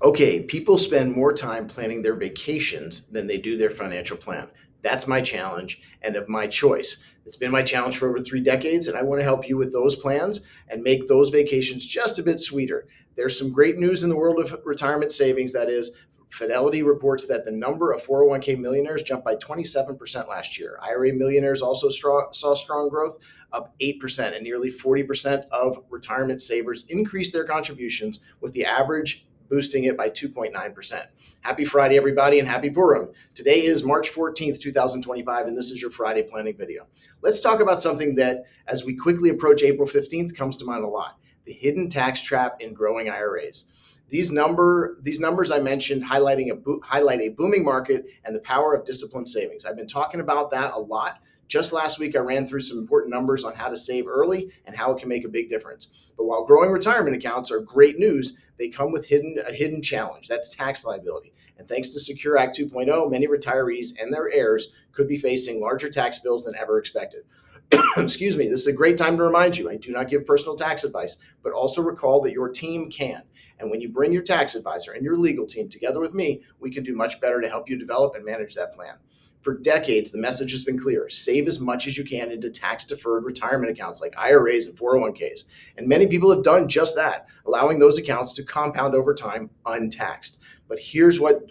Okay, people spend more time planning their vacations than they do their financial plan. That's my challenge and of my choice. It's been my challenge for over 3 decades, and I want to help you with those plans and make those vacations just a bit sweeter. There's some great news in the world of retirement savings. That is, Fidelity reports that the number of 401k millionaires jumped by 27% last year. IRA millionaires also saw strong growth, up 8%, and nearly 40% of retirement savers increased their contributions, with the average boosting it by 2.9%. Happy Friday, everybody, and happy Purim. Today is March 14th, 2025, and this is your Friday planning video. Let's talk about something that, as we quickly approach April 15th, comes to mind a lot: the hidden tax trap in growing IRAs. These numbers I mentioned highlight a booming market and the power of disciplined savings. I've been talking about that a lot. Just last week, I ran through some important numbers on how to save early and how it can make a big difference. But while growing retirement accounts are great news, they come with a hidden challenge. That's tax liability. And thanks to Secure Act 2.0, many retirees and their heirs could be facing larger tax bills than ever expected. Excuse me, this is a great time to remind you I do not give personal tax advice, but also recall that your team can. And when you bring your tax advisor and your legal team together with me, we can do much better to help you develop and manage that plan. For decades, the message has been clear: save as much as you can into tax-deferred retirement accounts like IRAs and 401ks. And many people have done just that, allowing those accounts to compound over time untaxed. But here's what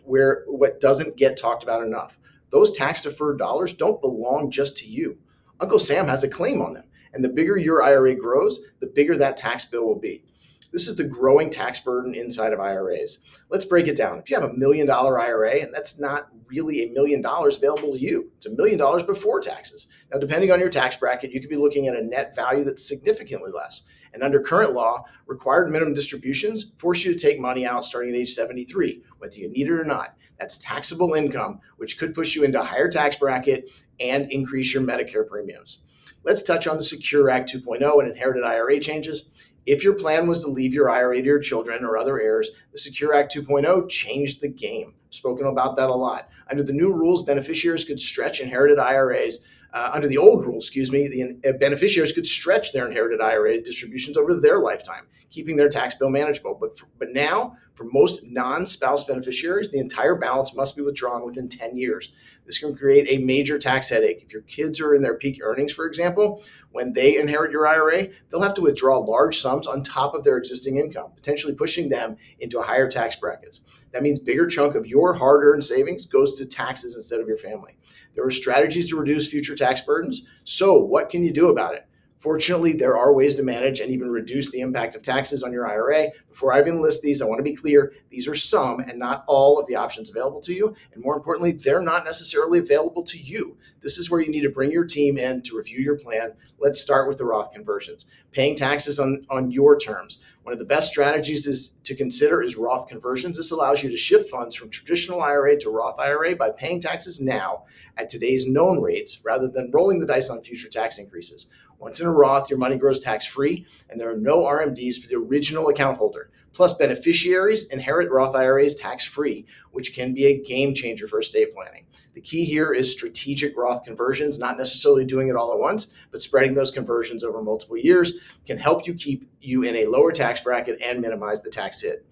doesn't get talked about enough. Those tax-deferred dollars don't belong just to you. Uncle Sam has a claim on them. And the bigger your IRA grows, the bigger that tax bill will be. This is the growing tax burden inside of IRAs. Let's break it down. If you have $1 million IRA, and that's not really $1 million available to you, it's $1 million before taxes. Now, depending on your tax bracket, you could be looking at a net value that's significantly less. And under current law, required minimum distributions force you to take money out starting at age 73, whether you need it or not. That's taxable income, which could push you into a higher tax bracket and increase your Medicare premiums. Let's touch on the Secure Act 2.0 and inherited IRA changes. If your plan was to leave your IRA to your children or other heirs, the Secure Act 2.0 changed the game. I've spoken about that a lot. Under the new rules, beneficiaries could stretch inherited IRAs. Under the old rules, the beneficiaries could stretch their inherited IRA distributions over their lifetime, keeping their tax bill manageable. But now, for most non-spouse beneficiaries, the entire balance must be withdrawn within 10 years. This can create a major tax headache. If your kids are in their peak earnings, for example, when they inherit your IRA, they'll have to withdraw large sums on top of their existing income, potentially pushing them into higher tax brackets. That means a bigger chunk of your hard-earned savings goes to taxes instead of your family. There are strategies to reduce future tax burdens. So what can you do about it? Fortunately, there are ways to manage and even reduce the impact of taxes on your IRA. Before I even list these, I want to be clear: these are some and not all of the options available to you. And more importantly, they're not necessarily available to you. This is where you need to bring your team in to review your plan. Let's start with the Roth conversions. Paying taxes on your terms. One of the best strategies to consider is Roth conversions. This allows you to shift funds from traditional IRA to Roth IRA by paying taxes now at today's known rates rather than rolling the dice on future tax increases. Once in a Roth, your money grows tax-free, and there are no RMDs for the original account holder. Plus, beneficiaries inherit Roth IRAs tax-free, which can be a game changer for estate planning. The key here is strategic Roth conversions, not necessarily doing it all at once, but spreading those conversions over multiple years can help you keep you in a lower tax bracket and minimize the tax hit.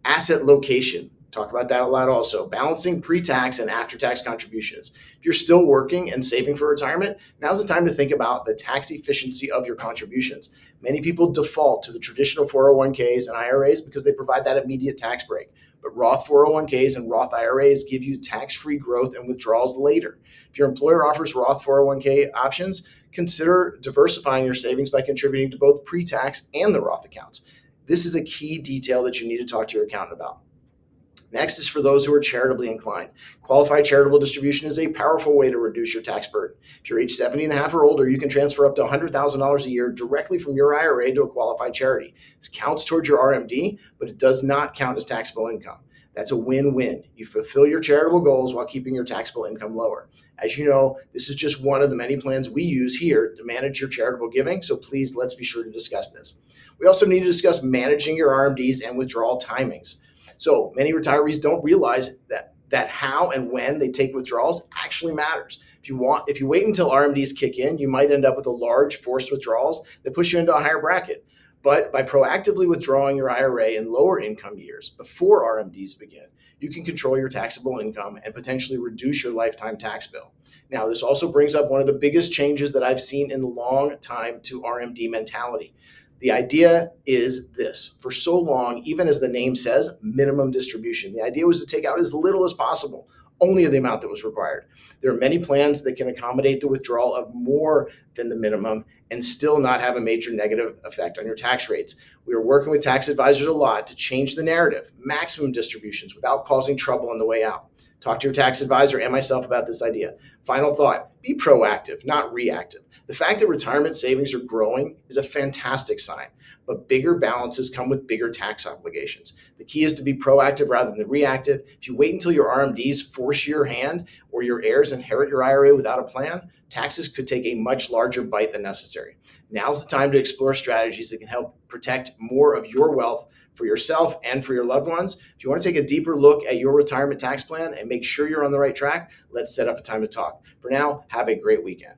Asset location. Talk about that a lot also. Balancing pre-tax and after-tax contributions. If you're still working and saving for retirement, now's the time to think about the tax efficiency of your contributions. Many people default to the traditional 401ks and IRAs because they provide that immediate tax break. But Roth 401ks and Roth IRAs give you tax-free growth and withdrawals later. If your employer offers Roth 401k options, consider diversifying your savings by contributing to both pre-tax and the Roth accounts. This is a key detail that you need to talk to your accountant about. Next is for those who are charitably inclined. Qualified charitable distribution is a powerful way to reduce your tax burden. If you're age 70 and a half or older, you can transfer up to $100,000 a year directly from your IRA to a qualified charity. This counts towards your RMD, but it does not count as taxable income. That's a win-win. You fulfill your charitable goals while keeping your taxable income lower. As you know, this is just one of the many plans we use here to manage your charitable giving, so please let's be sure to discuss this. We also need to discuss managing your RMDs and withdrawal timings. So many retirees don't realize that how and when they take withdrawals actually matters. If you wait until RMDs kick in, you might end up with a large forced withdrawals that push you into a higher bracket. But by proactively withdrawing your IRA in lower income years before RMDs begin, you can control your taxable income and potentially reduce your lifetime tax bill. Now, this also brings up one of the biggest changes that I've seen in a long time to RMD mentality. The idea is this: for so long, even as the name says, minimum distribution, the idea was to take out as little as possible, only the amount that was required. There are many plans that can accommodate the withdrawal of more than the minimum and still not have a major negative effect on your tax rates. We are working with tax advisors a lot to change the narrative, maximum distributions without causing trouble on the way out. Talk to your tax advisor and myself about this idea. Final thought: be proactive, not reactive. The fact that retirement savings are growing is a fantastic sign, but bigger balances come with bigger tax obligations. The key is to be proactive rather than reactive. If you wait until your RMDs force your hand or your heirs inherit your IRA without a plan, taxes could take a much larger bite than necessary. Now's the time to explore strategies that can help protect more of your wealth for yourself and for your loved ones. If you want to take a deeper look at your retirement tax plan and make sure you're on the right track, let's set up a time to talk. For now, have a great weekend.